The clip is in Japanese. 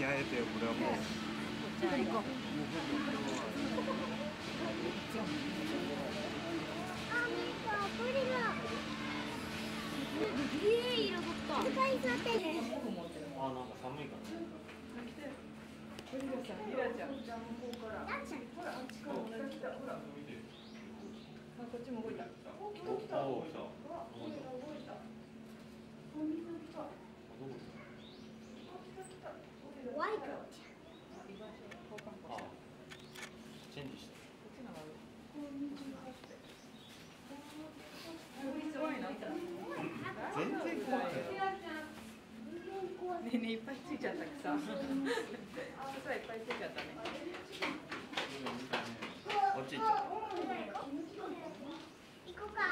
会えて、これはもう。じゃあ行こう。あ、見た、これが。色ぼった。使いそうってね。あ、なんか寒いかな。リラちゃん、リラちゃん。ランちゃん。ほら、あっちからほら来た、ほら。あ、こっちも動いた。お、来た来た。ほら、動いた動いた。お、水来た。あ、来た来た。ワイトちゃん。あ、チェンジした。こっちの方がすごいな。全然怖くない。ねえねえ、いっぱいついちゃった草。草いっぱいついちゃったね。こっち行っちゃう。行こうか。